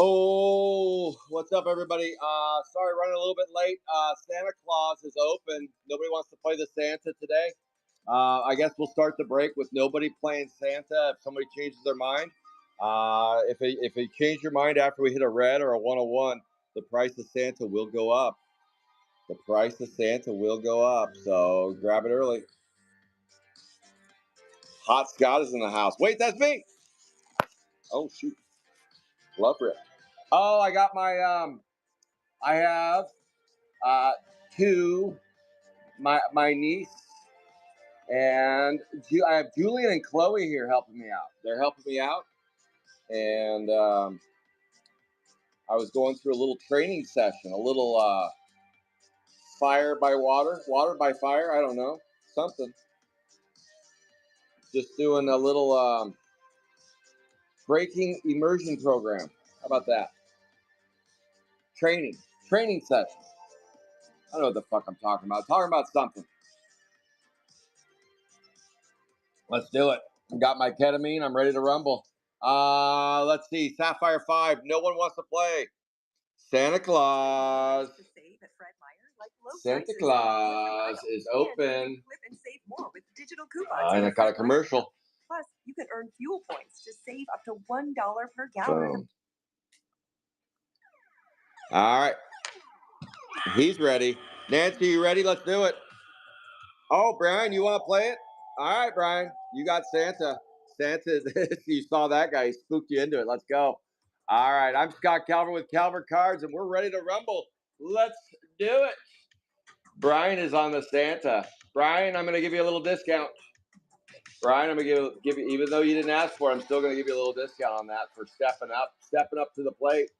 Oh, what's up, everybody? Sorry, running a little bit late. Santa Claus is open. Nobody wants to play the Santa today. I guess we'll start the break with nobody playing Santa if somebody changes their mind. If you change your mind after we hit a red or a 101, the price of Santa will go up. The price of Santa will go up, so grab it early. Hot Scott is in the house. Wait, that's me. Oh, shoot. Love rip. Oh, I got my, I have two, my niece, and I have Julian and Chloe here helping me out. They're helping me out, and I was going through a little training session, a little fire by water, water by fire, I don't know, something. Just doing a little breaking immersion program. How about that? Training session. I don't know what the fuck I'm talking about. Talking about something. Let's do it. Got my ketamine. I'm ready to rumble. Let's see. Sapphire 5. No one wants to play. Santa Claus. Santa Claus is open. And I got a commercial. Plus, you can earn fuel points to save up to $1 per gallon. Boom. All right. He's ready. Nancy, you ready? Let's do it. Oh, Brian, you want to play it? All right, Brian. You got Santa. Santa, you saw that guy. He spooked you into it. Let's go. All right. I'm Scott Calvert with Calvert Cards, and we're ready to rumble. Let's do it. Brian is on the Santa. Brian, I'm going to give you a little discount. Brian, I'm going to give you, even though you didn't ask for it, I'm still going to give you a little discount on that for stepping up to the plate.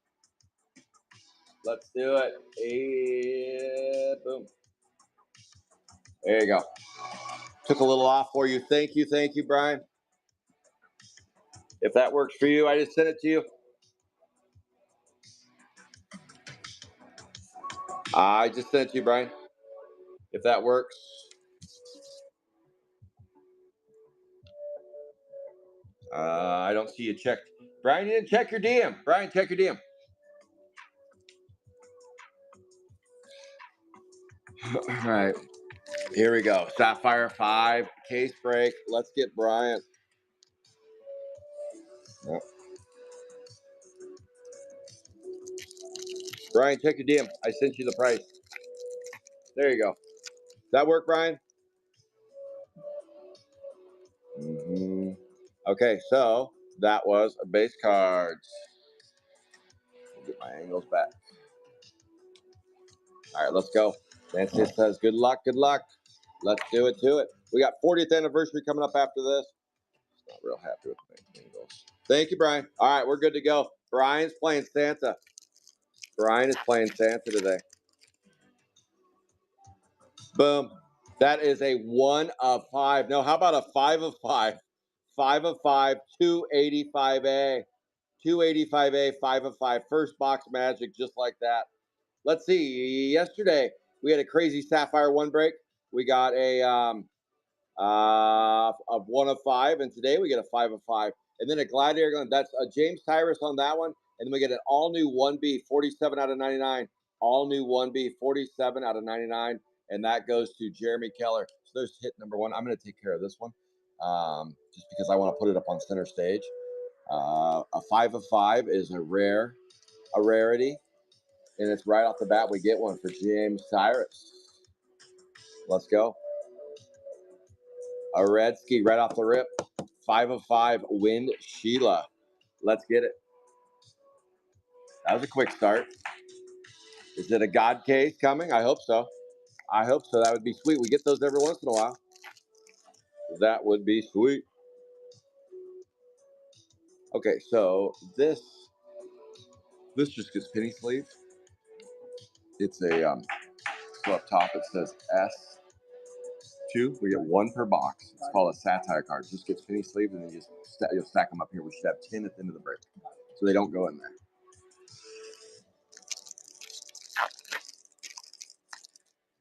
Let's do it. And boom. There you go. Took a little off for you. Thank you, Brian. If that works for you, I just sent it to you. I just sent it to you, Brian. If that works. I don't see you checked. Brian, you didn't check your DM. Brian, check your DM. All right. Here we go. Sapphire 5, case break. Let's get Brian. Yep. Brian, check your DM. I sent you the price. There you go. Does that work, Brian? Okay, so that was a base cards. Get my angles back. All right, let's go. Nancy says, good luck, good luck. Let's do it to it. We got 40th anniversary coming up after this. Not real happy with my angles. Thank you, Brian. All right, we're good to go. Brian's playing Santa. Brian is playing Santa today. Boom. That is a 1 of 5. No, how about a 5 of 5? 5 of 5, 285A. 285A, 5 of 5. First box magic, just like that. Let's see. Yesterday, we had a crazy Sapphire 1 break. We got a of 1 of 5, and today we get a 5 of 5. And then a Gladiator gun. That's a James Tyrus on that one. And then we get an all-new 1B, 47 out of 99. All-new 1B, 47 out of 99. And that goes to Jeremy Keller. So there's hit number 1. I'm going to take care of this one just because I want to put it up on center stage. A 5 of 5 is a rarity. And it's right off the bat, we get one for James Tyrus. Let's go. A red ski right off the rip. 5 of 5, Wind Sheila. Let's get it. That was a quick start. Is it a God case coming? I hope so. I hope so. That would be sweet. We get those every once in a while. That would be sweet. Okay, so this just gets penny sleeve. It's a so up top it says S2. We get one per box. It's called a Sapphire card. It just gets penny sleeve, and then you'll stack them up here. We should have 10 at the end of the break, so they don't go in there.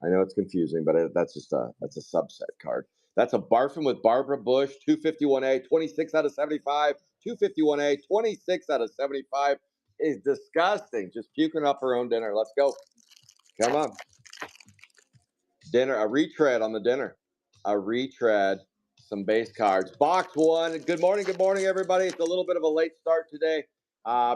I know it's confusing, but that's a subset card. That's a Barfin with Barbara Bush, 251A, 26 out of 75. 251A, 26 out of 75 is disgusting. Just puking up her own dinner. Let's go. Come on. Dinner, a retread on the dinner. A retread, some base cards. Box one. Good morning, everybody. It's a little bit of a late start today.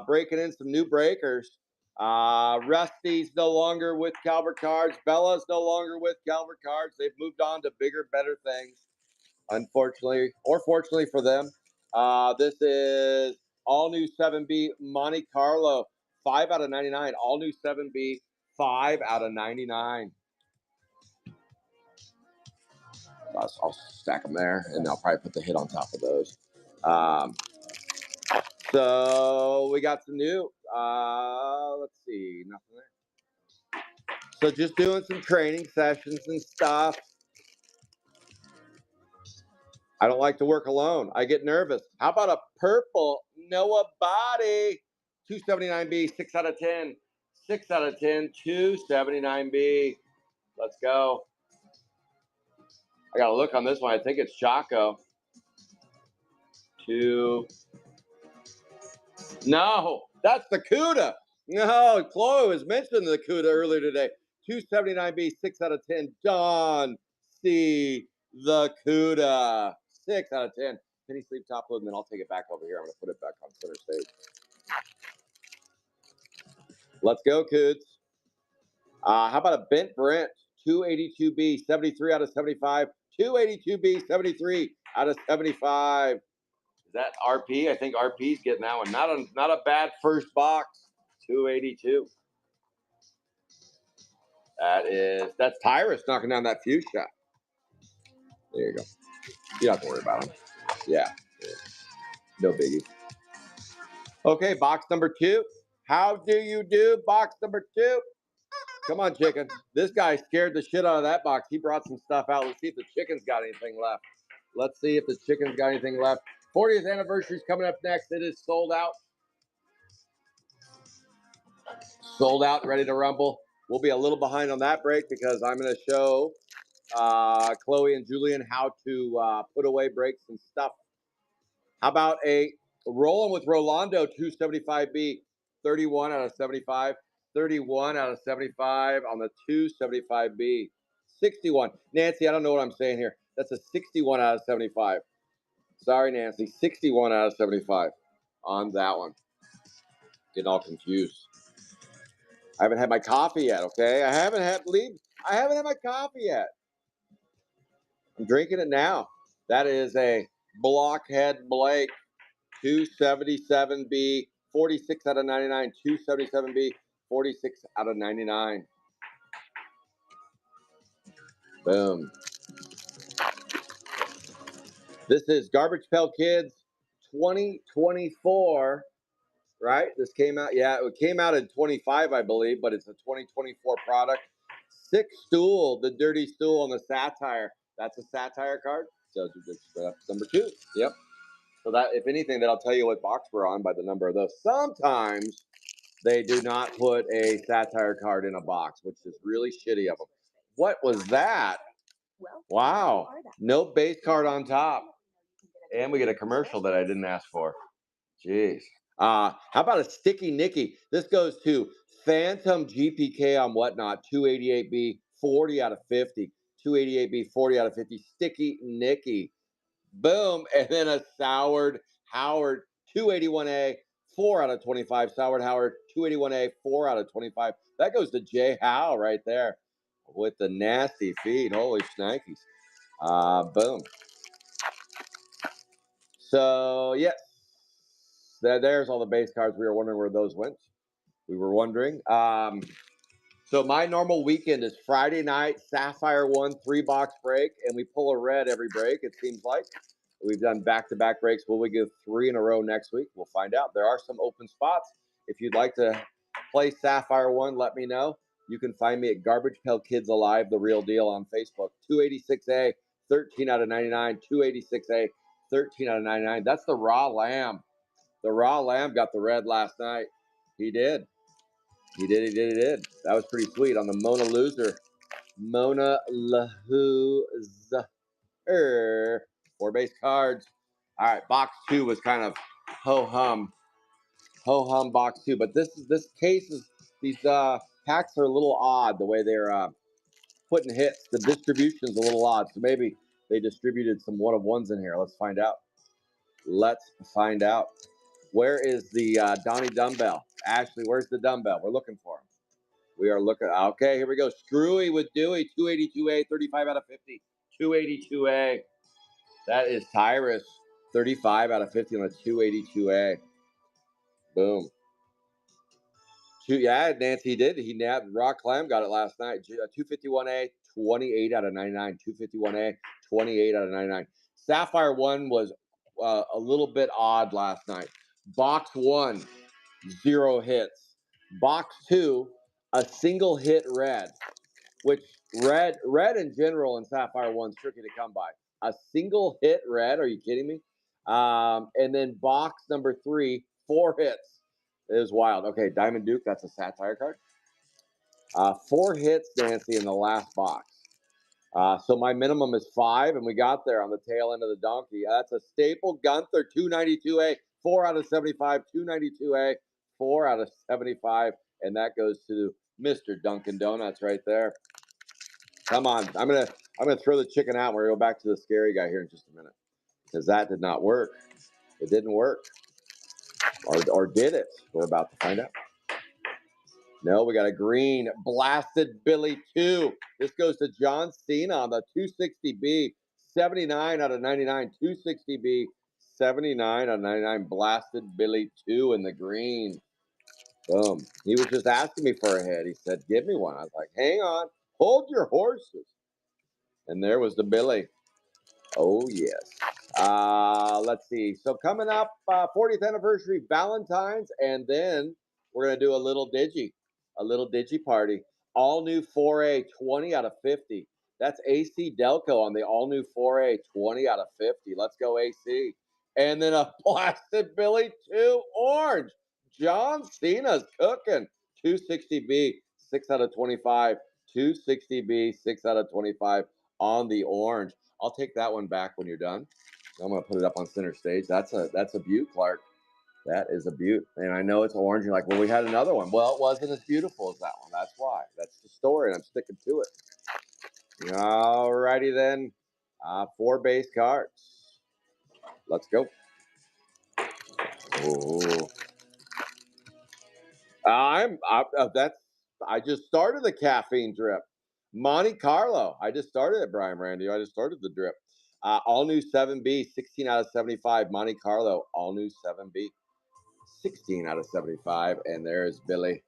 Breaking in some new breakers. Rusty's no longer with Calvert Cards. Bella's no longer with Calvert Cards. They've moved on to bigger, better things. Unfortunately, or fortunately for them. This is all new 7B Monte Carlo, 5 out of 99. All new 7B, 5 out of 99. I'll stack them there, and I'll probably put the hit on top of those. So we got some new. Let's see, nothing there. So just doing some training sessions and stuff. I don't like to work alone. I get nervous. How about a purple Noah Body? 279B, 6 out of 10. 6 out of 10, 279B. Let's go. I got to look on this one. I think it's Chaco. No, that's the CUDA. No, Chloe was mentioning the CUDA earlier today. 279B, 6 out of 10. Don C. The CUDA. 6 out of 10. Penny sleeve top load, and then I'll take it back over here. I'm going to put it back on center stage. Let's go, Coods. How about a Bent Brent? 282B, 73 out of 75. 282B, 73 out of 75. Is that RP? I think RP's getting that one. Not a bad first box. 282. That's Tyrus knocking down that fuse shot. There you go. You don't have to worry about him. Yeah. No biggie. Okay, box number 2. How do you do? Box number 2. Come on, chicken. This guy scared the shit out of that box. He brought some stuff out. Let's see if the chicken's got anything left. 40th anniversary is coming up next. It is sold out. Sold out, ready to rumble. We'll be a little behind on that break because I'm going to show Chloe and Julian how to put away breaks and stuff. How about a rolling with Rolando 275B, 31 out of 75. 31 out of 75 on the 275B. 61. Nancy, I don't know what I'm saying here. That's a 61 out of 75. Sorry, Nancy. 61 out of 75 on that one. Getting all confused. I haven't had my coffee yet, okay? I haven't had my coffee yet. I'm drinking it now. That is a Blockhead Blake 277B, 46 out of 99. 277B, 46 out of 99. Boom. This is Garbage Pail Kids 2024, right? This came out, yeah, it came out in 25, I believe, but it's a 2024 product. 6 stool, the dirty stool on the Sapphire. That's a Sapphire card. So that's number 2. Yep. So that, if anything, that'll tell you what box we're on by the number of those. Sometimes they do not put a Sapphire card in a box, which is really shitty of them. What was that? Wow. No base card on top. And we get a commercial that I didn't ask for. Jeez. How about a Sticky Nicky? This goes to Phantom GPK on Whatnot, 288B, 40 out of 50. 288B, 40 out of 50. Sticky Nicky. Boom. And then a Soured Howard, 281A, 4 out of 25. Soured Howard, 281A, 4 out of 25. That goes to Jay Howe right there with the nasty feed. Holy shnikes. Boom. So, yes, there's all the base cards. We were wondering where those went. we were wondering. So my normal weekend is Friday night, Sapphire 1 3-box break, and we pull a red every break, it seems like. We've done back-to-back breaks. Will we give 3 in a row next week? We'll find out. There are some open spots. If you'd like to play Sapphire 1, let me know. You can find me at Garbage Pail Kids Alive, the real deal on Facebook. 286A, 13 out of 99. 286A, 13 out of 99. That's the raw lamb. The raw lamb got the red last night. He did. He did. That was pretty sweet on the Mona Loser. Mona Loser. 4-base cards. All right, box 2 was kind of ho-hum box 2. But this case is, these packs are a little odd the way they're putting hits. The distribution's a little odd. So maybe they distributed some one-of-ones in here. Let's find out. Where is the Donnie Dumbbell? Ashley, where's the dumbbell? We're looking for him. We are looking. Okay, here we go. Screwy with Dewey, 282A, 35 out of 50. 282A. That is Tyrus, 35 out of 50 on a 282A. Boom. Yeah, Nancy did. He nabbed Rock Clam, got it last night. 251A, 28 out of 99. 251A, 28 out of 99. Sapphire 1 was a little bit odd last night. Box 1, 0 hits. Box 2, a single hit red, which red in general in Sapphire 1 is tricky to come by. A single hit red, are you kidding me? And then box number 3, 4 hits. It was wild. Okay, Diamond Duke, that's a Satire card. 4 hits, Nancy, in the last box. So my minimum is 5, and we got there on the tail end of the donkey. That's a Staple Gunther, 292A, 4 out of 75, 292A, 4 out of 75, and that goes to Mr. Dunkin' Donuts right there. Come on, I'm gonna throw the chicken out. We're gonna go back to the scary guy here in just a minute, because that did not work. It didn't work, or did it? We're about to find out. No, we got a green Blasted Billy 2. This goes to John Cena on the 260B, 79 out of 99. 260B, 79 out of 99. Blasted Billy 2 in the green. Boom. He was just asking me for a hit. He said, "Give me one." I was like, "Hang on, hold your horses." And there was the Billy. Oh, yes. Let's see. So coming up, 40th anniversary, Valentine's, and then we're going to do a little digi party. All new 4A, 20 out of 50. That's AC Delco on the all new 4A, 20 out of 50. Let's go AC. And then a Blasted Billy 2 orange. John Cena's cooking. 260B, 6 out of 25. 260B, 6 out of 25 on the orange. I'll take that one back when you're done. I'm going to put it up on center stage. That's a beaut, Clark. That is a beaut. And I know it's orange. You're like, well, we had another one. Well, it wasn't as beautiful as that one. That's why. That's the story, and I'm sticking to it. All righty then. 4 base cards. Let's go. Oh. I just started the caffeine drip. Monte Carlo. I just started it, Brian Randy. I just started the drip. All new 7B, 16 out of 75. Monte Carlo, all new 7B, 16 out of 75. And there's Billy.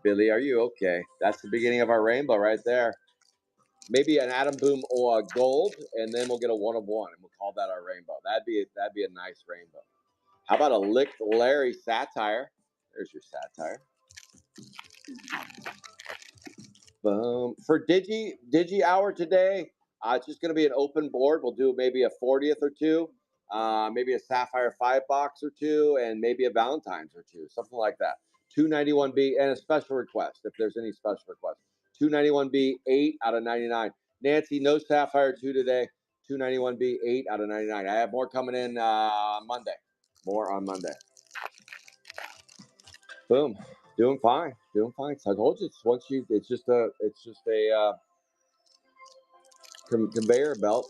Billy, are you okay? That's the beginning of our rainbow right there. Maybe an Atom Boom or a gold, and then we'll get a 1 of 1, and we'll call that our rainbow. That'd be a nice rainbow. How about a Licked Larry Satire? There's your Satire. Boom. For Digi Hour today, it's just going to be an open board. We'll do maybe a 40th or 2, maybe a Sapphire 5-box or 2, and maybe a Valentine's or 2, something like that. 291B and a special request if there's any special request. 291B, 8 out of 99. Nancy, no Sapphire 2 today. 291B, 8 out of 99. I have more coming in on Monday. More on Monday. Boom. Doing fine. So I told you, it's just a conveyor belt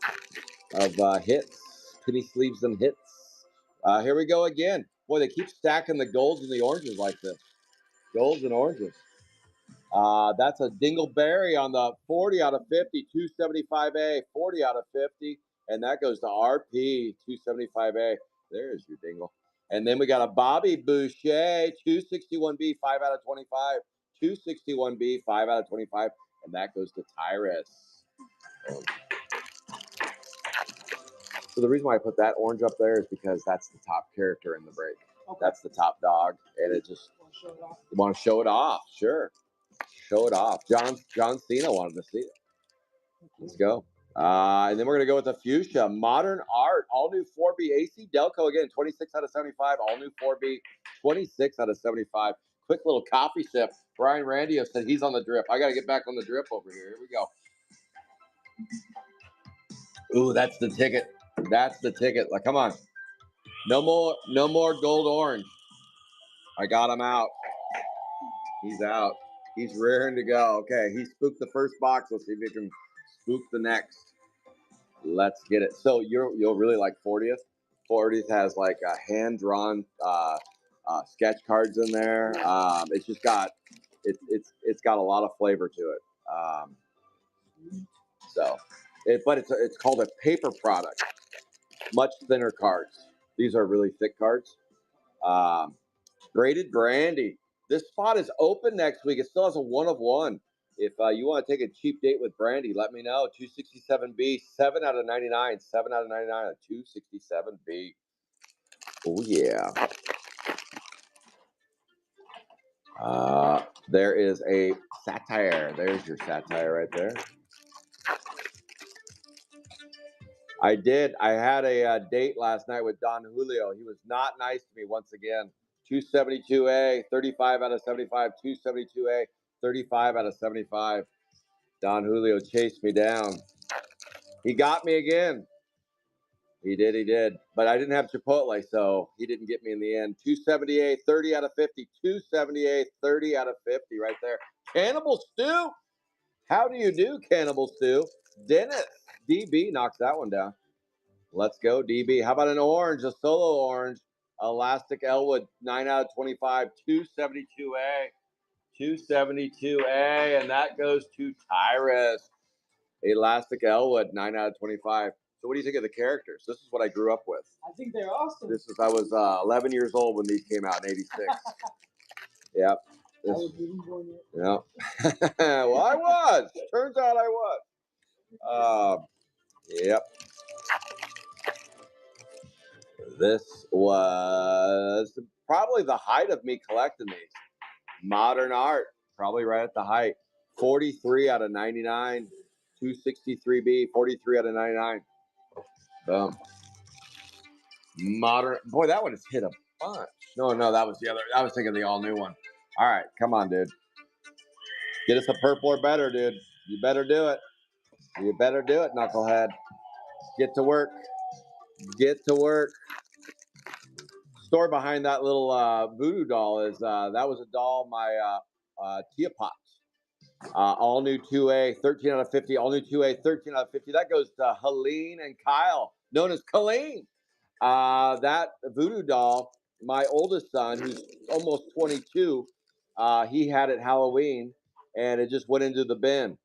of hits. Penny sleeves and hits. Here we go again. Boy, they keep stacking the golds and the oranges like this. Golds and oranges. That's a Dingleberry on the 40 out of 50, 275A, 40 out of 50. And that goes to RP, 275A. There's your dingle. And then we got a Bobby Boucher, 261B, 5 out of 25. 261B, 5 out of 25. And that goes to Tyrus. So the reason why I put that orange up there is because that's the top character in the break. Okay. That's the top dog. And it just, you want to show it off? Sure. Show it off. John Cena wanted to see it. Let's go. And then we're going to go with the Fuchsia. Modern Art. All new 4B. AC Delco again. 26 out of 75. All new 4B. 26 out of 75. Quick little coffee sip. Brian Randio said he's on the drip. I got to get back on the drip over here. Here we go. Ooh, that's the ticket. That's the ticket. Like, come on. No more gold orange. I got him out. He's out. He's raring to go. Okay, he spooked the first box. Let's see if he can spook the next. Let's get it. So you'll really like 40th. 40th has like a hand-drawn sketch cards in there. It's just got it's got a lot of flavor to it. But it's called a paper product. Much thinner cards. These are really thick cards. Braided Brandy. This spot is open next week. It still has a 1 of 1. If you want to take a cheap date with Brandy, let me know. 267B, 7 out of 99. 7 out of 99 at 267B. Oh, yeah. There is a Sapphire. There's your Sapphire right there. I had a date last night with Don Julio. He was not nice to me once again. 272A, 35 out of 75. 272A, 35 out of 75. Don Julio chased me down. He got me again. He did. But I didn't have Chipotle, so he didn't get me in the end. 278, 30 out of 50. 278, 30 out of 50 right there. Cannibal Stew. How do you do, Cannibal Stew? Dennis. DB knocks that one down. Let's go, DB. How about an orange, a solo orange? Elastic Elwood, 9 out of 25. 272A. 272A, and that goes to Tyrus. Elastic Elwood, 9 out of 25. So what do you think of the characters? This is what I grew up with. I think they're awesome. I was 11 years old when these came out in 86. Yep. I was even born yet. Yep. Well, I was. Turns out I was. Yep. This was probably the height of me collecting these. Modern Art, probably right at the height. 43 out of 99. 263B, 43 out of 99. Boom. Modern. Boy, that one has hit a bunch. No, that was the other. I was thinking the all new one. All right, come on, dude. Get us a purple or better, dude. You better do it. You better do it, knucklehead. Get to work. Get to work. Story behind that little voodoo doll is that was a doll my Tia popped. All new 2A, 13 out of 50. All new 2A, 13 out of 50. That goes to Helene and Kyle, known as Colleen. That voodoo doll, my oldest son, who's almost 22, he had it Halloween, and it just went into the bin.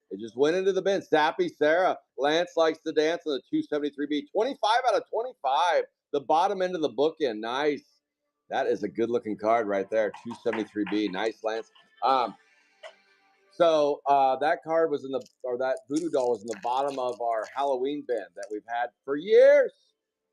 Sappy Sarah. Lance likes to dance on the 273B. 25 out of 25. The bottom end of the bookend. Nice. That is a good-looking card right there. 273B. Nice, Lance. So that card was that voodoo doll was in the bottom of our Halloween bin that we've had for years.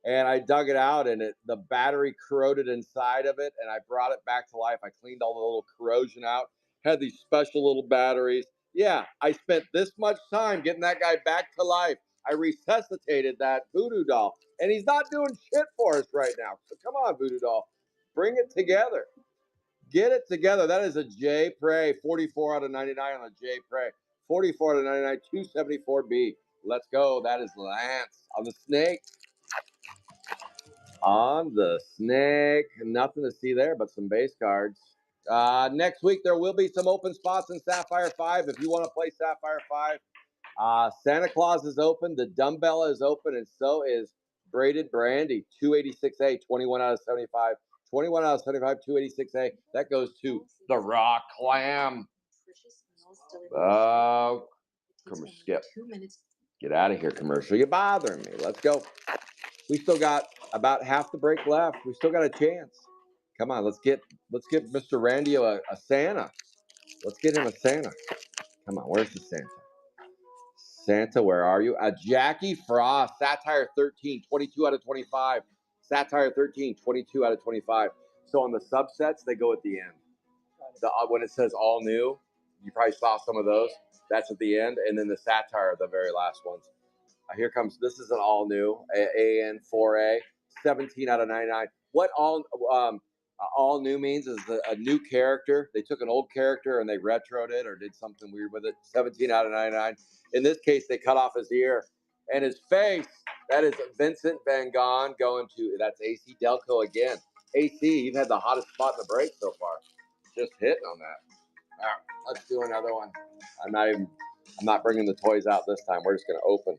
And I dug it out, and the battery corroded inside of it, and I brought it back to life. I cleaned all the little corrosion out, had these special little batteries. Yeah, I spent this much time getting that guy back to life. I resuscitated that voodoo doll, and he's not doing shit for us right now. So come on, voodoo doll, bring it together. Get it together. That is a J Prey, 44 out of 99 on a J Prey. 44 out of 99, 274B. Let's go. That is Lance on the snake. On the snake. Nothing to see there but some base cards. Next week, there will be some open spots in Sapphire 5 if you want to play Sapphire 5. Santa Claus is open. The Dumbbell is open, and so is Braided Brandy. 286A, 21 out of 75. 21 out of 75, 286A. That goes to the Raw Clam. Skip. Get out of here, commercial. You're bothering me. Let's go. We still got about half the break left. We still got a chance. Come on, let's get Mr. Randio a Santa. Let's get him a Santa. Come on, where's the Santa? Santa, where are you? Jackie Frost, Sapphire 13, 22 out of 25. Sapphire 13, 22 out of 25. So on the subsets, they go at the end. When it says all new, you probably saw some of those. That's at the end. And then the Sapphire are the very last ones. Here comes, this is an all new AN4A, 17 out of 99. What all new means is a new character. They took an old character and they retroed it or did something weird with it. 17 out of 99. In this case, they cut off his ear and his face. That is Vincent Van Gogh going to, that's AC Delco again. AC, you've had the hottest spot in the break so far. Just hitting on that. All right, let's do another one. I'm not bringing the toys out this time. We're just going to open.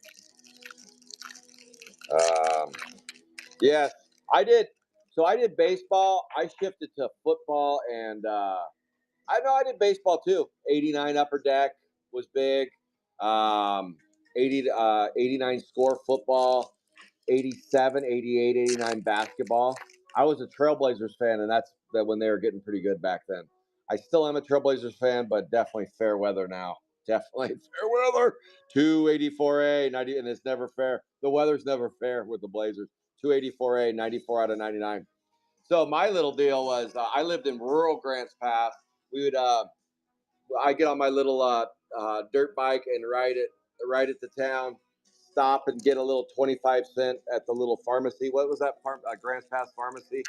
Yes, I did. So I did baseball. I shifted to football, and I did baseball too. 89 Upper Deck was big. 89 score football. 87, 88, 89 basketball. I was a Trailblazers fan, and that's when they were getting pretty good back then. I still am a Trailblazers fan, but definitely fair weather now. Definitely fair weather. 284A, 90, and it's never fair. The weather's never fair with the Blazers. 284A, 94 out of 99. So my little deal was I lived in rural Grants Pass. We would I get on my little dirt bike and ride it to town. Stop and get a little 25-cent at the little pharmacy. What was that? Grants Pass Pharmacy.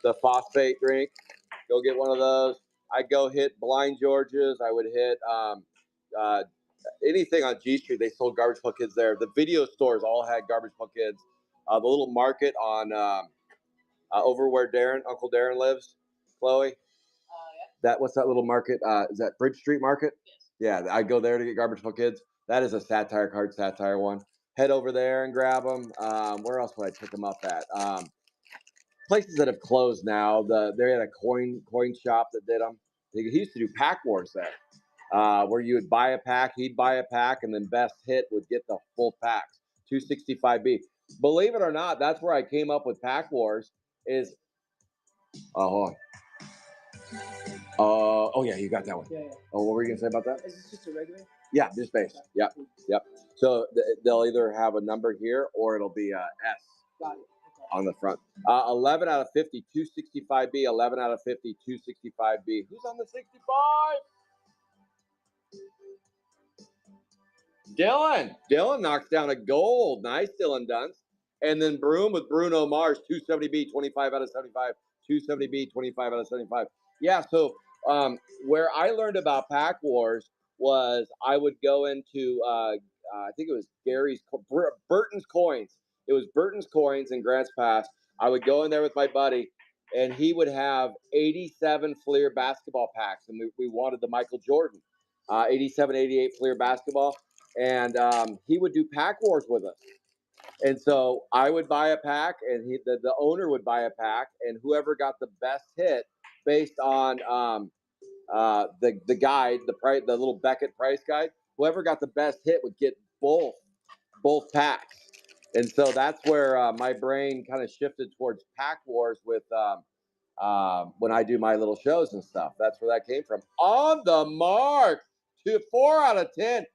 The phosphate drink. Go get one of those. I go hit Blind George's. I would hit anything on G Street. They sold Garbage Pail Kids there. The video stores all had Garbage Pail Kids. The little market on over where Uncle Darren lives, Chloe. What's that little market? Is that Bridge Street Market? Yes. Yeah, I go there to get Garbage Pail Kids. That is a satire one. Head over there and grab them. Where else would I pick them up at? Places that have closed now. They had a coin shop that did them. He used to do pack wars there, where you would buy a pack, he'd buy a pack, and then best hit would get the full packs. 265B. Believe it or not, that's where I came up with pack wars. Hold on. Oh yeah, you got that one. Yeah. Oh, what were you gonna say about that? Is this just a regular? Yeah, just base. Yep. So they'll either have a number here or it'll be a S. Got it. Okay. On the front. 11 out of 50, 265B. 11 out of 50, 265B. Who's on the 65? Dylan knocks down a gold. Nice, Dylan Dunst. And then Broom with Bruno Mars, 270B, 25 out of 75. 270B, 25 out of 75. Yeah, so where I learned about Pack Wars was I would go into, I think it was Burton's Coins. It was Burton's Coins in Grants Pass. I would go in there with my buddy, and he would have 87 Fleer basketball packs, and we wanted the Michael Jordan, 87, 88 Fleer basketball. And he would do Pack Wars with us. And so I would buy a pack, and the owner would buy a pack, and whoever got the best hit based on the guide, the little Beckett price guide, whoever got the best hit would get both packs. And so that's where my brain kind of shifted towards Pack Wars with when I do my little shows and stuff. That's where that came from. On the mark, 4 out of 10,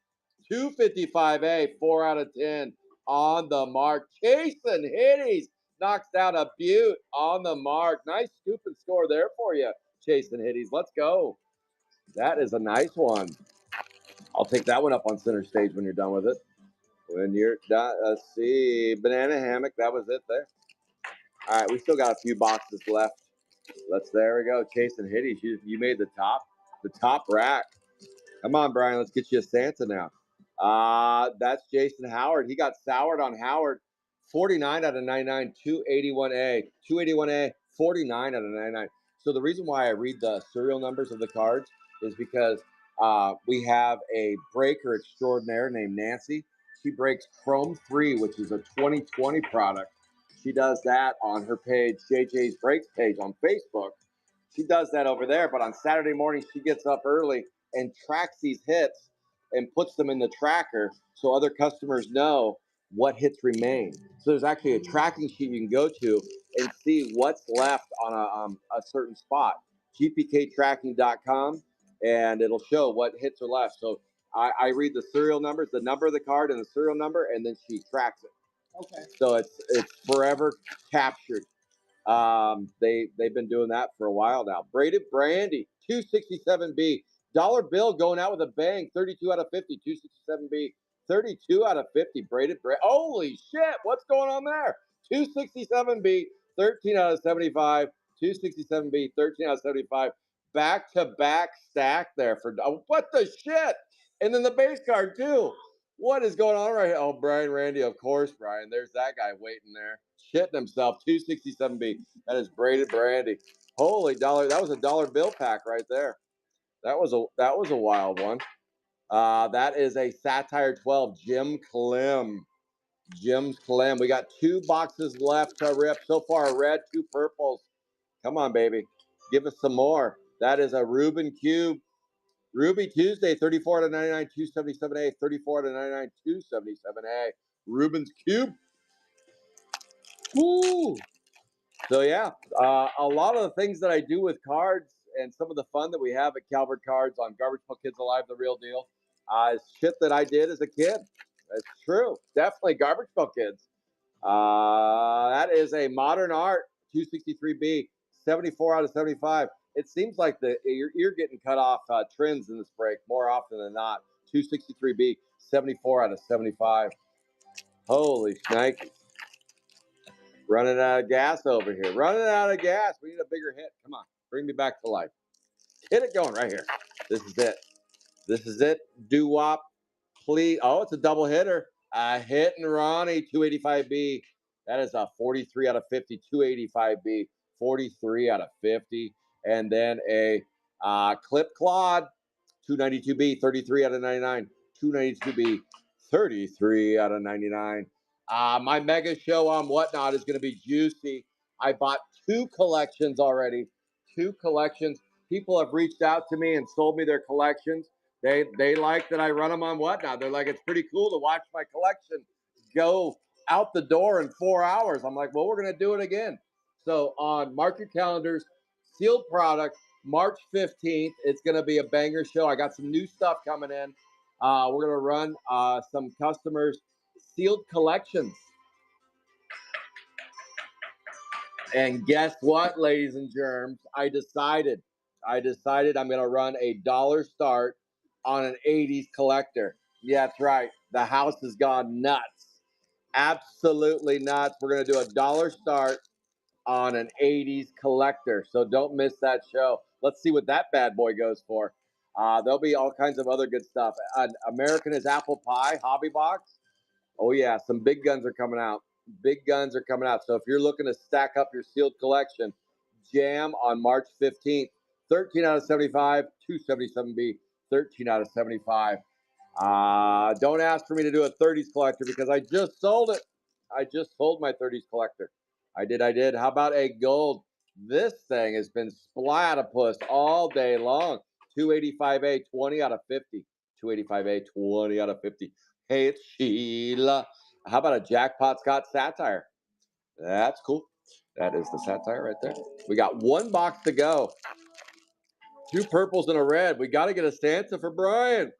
255A, 4 out of 10. On the mark. Jason Hitties knocks down a beaut on the mark. Nice scoop and score there for you, Jason Hitties. Let's go. That is a nice one. I'll take that one up on center stage when you're done with it. When you're done, let's see. Banana hammock. That was it there. All right, we still got a few boxes left. There we go. Jason Hitties, you made the top rack. Come on, Brian. Let's get you a Santa now. That's Jason Howard. He got soured on Howard. 49 out of 99, 281A. 281A, 49 out of 99. So the reason why I read the serial numbers of the cards is because we have a breaker extraordinaire named Nancy. She breaks Chrome 3, which is a 2020 product. She does that on her page, JJ's Breaks page on Facebook. She does that over there, but on Saturday morning, she gets up early and tracks these hits and puts them in the tracker so other customers know what hits remain. So there's actually a tracking sheet you can go to and see what's left on a certain spot. gpktracking.com, and it'll show what hits are left. So I read the serial numbers, the number of the card and the serial number, and then she tracks it. Okay. So it's forever captured. They've been doing that for a while now. Braided Brandy, 267B. Dollar bill going out with a bang, 32 out of 50, 267B. 32 out of 50. Braided Brandy. Holy shit, what's going on there? 267B, 13 out of 75. 267B, 13 out of 75. Back to back stack there for what the shit? And then the base card too. What is going on right here? Oh, Brian Randy, of course, Brian. There's that guy waiting there, shitting himself. 267B. That is Braided Brandy. Holy dollar! That was a dollar bill pack right there. That was a wild one. That is a Sapphire 12, Jim Clem. Jim's Clem. We got 2 boxes left to rip. So far, a red, 2 purples. Come on, baby. Give us some more. That is a Reuben Cube. Ruby Tuesday, 34 out of 99, 277A. 34 out of 99, 277A. Reuben's Cube. Woo! So, yeah, a lot of the things that I do with cards and some of the fun that we have at Calvert Cards on Garbage Pail Kids Alive, the real deal, is shit that I did as a kid. That's true. Definitely Garbage Pail Kids. That is a Modern Art 263B, 74 out of 75. It seems like you're getting cut off trends in this break more often than not. 263B, 74 out of 75. Holy shnikes. Running out of gas over here. Running out of gas. We need a bigger hit. Come on. Bring me back to life. Get it going right here. This is it. This is it. Doo-wop. Please. Oh, it's a double hitter. Hit and Ronnie, 285B. That is a 43 out of 50, 285B. 43 out of 50. And then a Clip Claude, 292B, 33 out of 99. 292B, 33 out of 99. My mega show on Whatnot is going to be juicy. I bought 2 collections already. 2 collections. People have reached out to me and sold me their collections. They like that I run them on Whatnot. They're like, it's pretty cool to watch my collection go out the door in 4 hours. I'm like, well, we're going to do it again. So mark your calendars, sealed product, March 15th. It's going to be a banger show. I got some new stuff coming in. We're going to run some customers' sealed collections. And guess what, ladies and germs? I decided I'm going to run a dollar start on an 80s collector. Yeah, that's right. The house has gone nuts. Absolutely nuts. We're going to do a dollar start on an 80s collector. So don't miss that show. Let's see what that bad boy goes for. There'll be all kinds of other good stuff. American is Apple Pie Hobby Box. Oh, yeah, some big guns are coming out. Big guns are coming out. So if you're looking to stack up your sealed collection, jam on March 15th. 13 out of 75, 277B, 13 out of 75. Don't ask for me to do a 30s collector because I just sold it. I just sold my 30s collector. I did. How about a gold? This thing has been splatipus all day long. 285A, 20 out of 50. 285A, 20 out of 50. Hey, it's Sheila. How about a Jackpot Scott Satire? That's cool. That is the Satire right there. We got 1 box to go. 2 purples and a red. We got to get a Santa for Brian.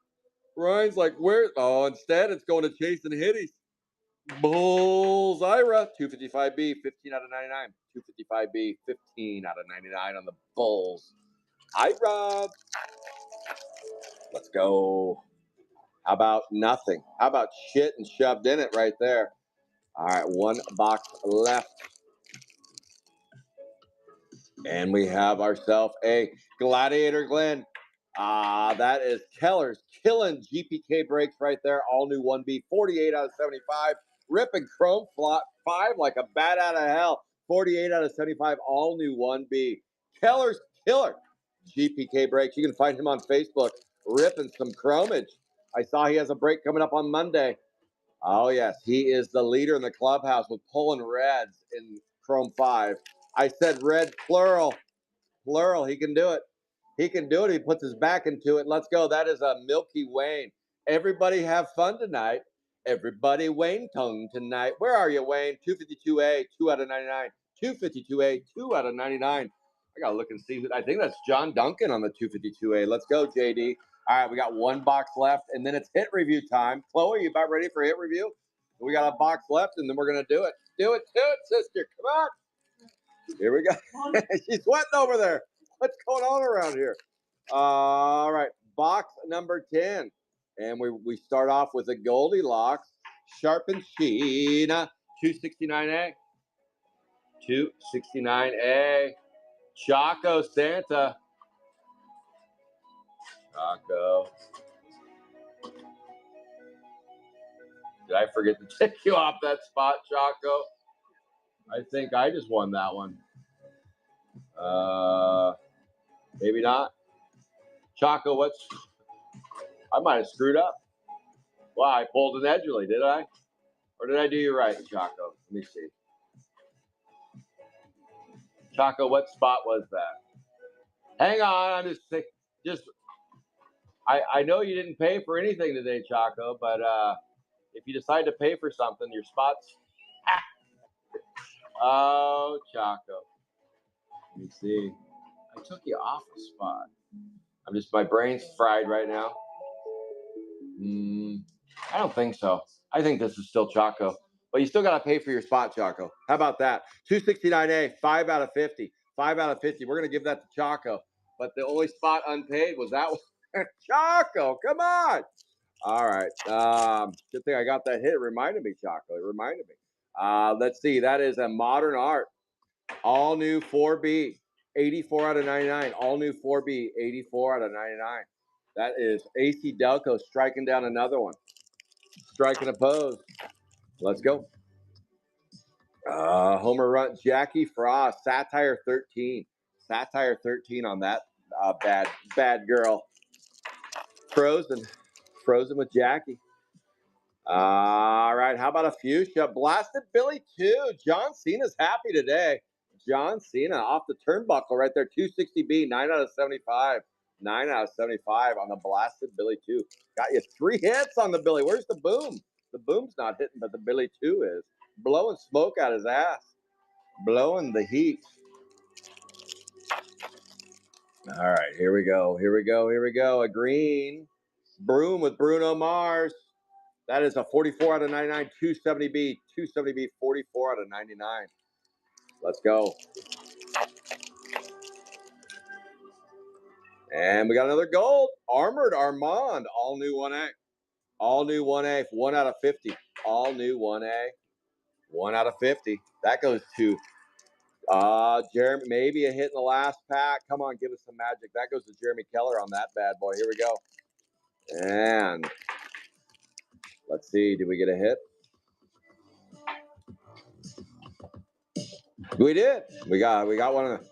Brian's like, where? Oh, instead it's going to Chase and Hitties. Bulls Ira, 255B, 15 out of 99. 255B, 15 out of 99 on the Bulls. Ira. Let's go. How about nothing? How about shit and shoved in it right there? All right, 1 box left. And we have ourselves a Gladiator Glen. That is Keller's killing GPK breaks right there. All new 1B, 48 out of 75. Ripping Chrome 5 like a bat out of hell. 48 out of 75. All new 1B. Keller's killer GPK breaks. You can find him on Facebook ripping some chromage. I saw he has a break coming up on Monday. Oh, yes. He is the leader in the clubhouse with pulling reds in Chrome 5. I said red plural. Plural. He can do it. He can do it. He puts his back into it. Let's go. That is a Milky Wayne. Everybody have fun tonight. Everybody Wayne Tongue tonight. Where are you, Wayne? 252A, 2 out of 99. 252A, 2 out of 99. I got to look and see. I think that's John Duncan on the 252A. Let's go, JD. All right, we got one box left, and then it's hit review time. Chloe, you about ready for hit review? We got a box left, and then we're going to do it. Do it, sister. Come on. Here we go. She's sweating over there. What's going on around here? All right, box number 10. And we start off with a Goldilocks, Sharpened Sheena, 269A. 269A. Choco Santa. Choco. Did I forget to take you off that spot, Choco? I think I just won that one. Maybe not. Choco, I might have screwed up. Wow, I pulled an edgerly, did I? Or did I do you right, Choco? Let me see. Choco, what spot was that? Hang on, I'm just I know you didn't pay for anything today, Choco, but if you decide to pay for something, your spots. Oh, Choco. Let me see. I took you off a spot. My brain's fried right now. I don't think so. I think this is still Choco. But you still got to pay for your spot, Choco. How about that? 269A, 5 out of 50. 5 out of 50. We're going to give that to Choco. But the only spot unpaid was that one. Choco, come on. All right. Good thing I got that hit. It reminded me, Choco. It reminded me. Let's see. That is a Modern Art. All new 4B. 84 out of 99. All new 4B. 84 out of 99. That is AC Delco striking down another one. Striking a pose. Let's go. Homer Run, Jackie Frost, Sapphire 13. Sapphire 13 on that bad girl. Frozen with Jackie. All right, how about a fuchsia? Blasted Billy 2. John Cena's happy today. John Cena off the turnbuckle right there. 260B, 9 out of 75. 9 out of 75 on the Blasted Billy 2. Got you 3 hits on the Billy. Where's the boom? The boom's not hitting, but the Billy 2 is. Blowing smoke out his ass. Blowing the heat. All right, here we go. Here we go. Here we go. A green broom with Bruno Mars. That is a 44 out of 99, 270B. 270B, 44 out of 99. Let's go. And we got another gold. Armored Armand. All new 1A. All new 1A. 1 out of 50. All new 1A. 1 out of 50. That goes to Jeremy. Maybe a hit in the last pack. Come on, give us some magic. That goes to Jeremy Keller on that bad boy. Here we go. And let's see. Did we get a hit? We did. We got one of the,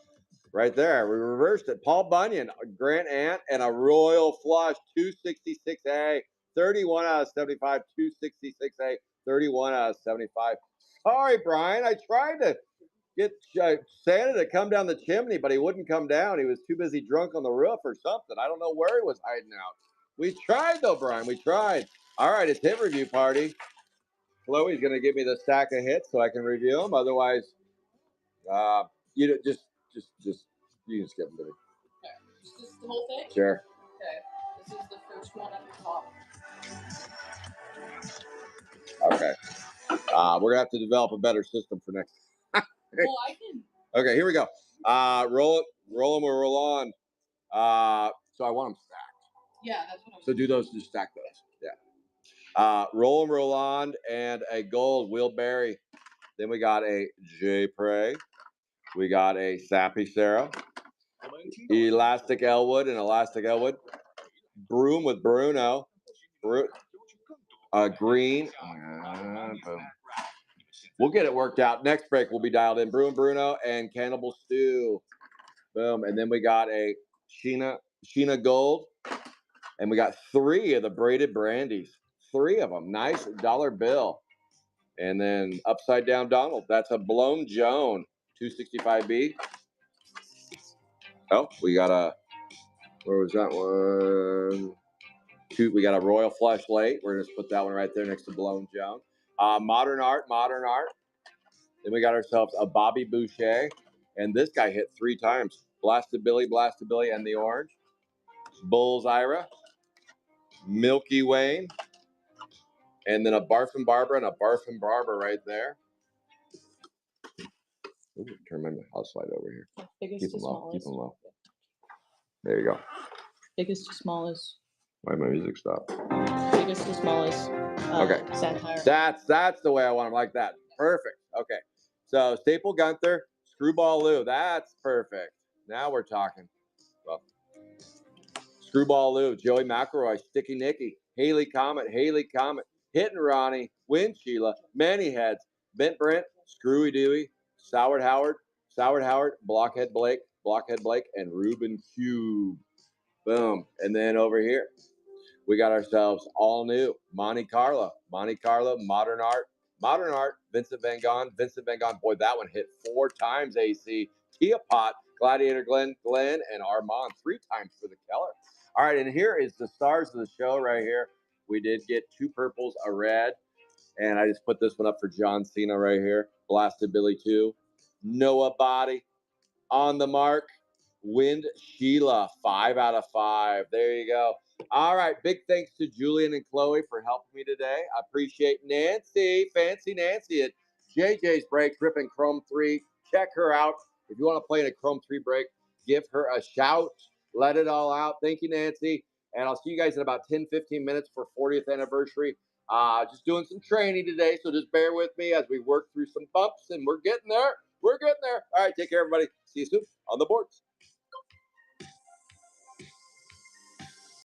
right there. We reversed it. Paul Bunyan, Grant Ant, and a Royal Flush. 266A. 31 out of 75. 266A. 31 out of 75. Sorry, Brian. I tried to get Santa to come down the chimney, but he wouldn't come down. He was too busy drunk on the roof or something. I don't know where he was hiding out. We tried, though, Brian. We tried. All right, it's hit review party. Chloe's going to give me the stack of hits so I can review them. Otherwise, you just you can skip them to me. Okay. Just the whole thing? Sure. Okay. This is the first one at the top. Okay. We're going to have to develop a better system for next. Well, I can. Okay, here we go. Roll them or roll on. So I want them stacked. Yeah, that's what I was. So do those, just stack those. Yeah. Roll them, roll on, and a gold Will Berry. Then we got a J Prey. We got a Sappy Sarah. Elastic Elwood and Elastic Elwood. Broom with Bruno. Green. Boom. We'll get it worked out. Next break, we'll be dialed in. Bruno, and Cannibal Stew. Boom. And then we got a Sheena Gold. And we got 3 of the braided brandies. 3 of them. Nice dollar bill. And then Upside Down Donald. That's a Blown Joan. 265B. Oh, we got a, where was that one? We got a Royal Flush Late. We're going to put that one right there next to Blown Joan. Modern Art. Then we got ourselves a Bobby Boucher. And this guy hit 3 times. Blasted Billy, and the orange. Bull's Ira. Milky Wayne. And then a Barfin' Barbara and a Barfin' Barbara right there. Ooh, turn my, I'll slide over here. Biggest to smallest. Keep them low. There you go. Biggest to smallest. Why my music stopped? Biggest to smallest. Okay. Sapphire. That's the way I want them, like that. Perfect. Okay. So Staple Gunther, Screwball Lou. That's perfect. Now we're talking. Well, Screwball Lou, Joey McElroy, Sticky Nicky, Haley Comet, Hittin' Ronnie, Win Sheila, Manny Heads, Bent Brent, Screwy Dewey, Sourd Howard, Blockhead Blake, and Ruben Cube. Boom. And then over here, we got ourselves all new Monte Carlo, Modern Art, Vincent Van Gogh. Boy, that one hit 4 times, AC. Tia Pot, Gladiator Glenn, and Armand 3 times for the Keller. All right, and here is the stars of the show right here. We did get 2 purples, a red, and I just put this one up for John Cena right here. Blasted Billy 2. Noah Body. On the mark. Wind Sheila, 5 out of 5. There you go. All right, big thanks to Julian and Chloe for helping me today. I appreciate Nancy, Fancy Nancy at JJ's Break, Gripping Chrome 3. Check her out. If you want to play in a Chrome 3 break, give her a shout. Let it all out. Thank you, Nancy. And I'll see you guys in about 10, 15 minutes for 40th anniversary. Just doing some training today, so just bear with me as we work through some bumps, and we're getting there. All right, take care, everybody. See you soon on the boards.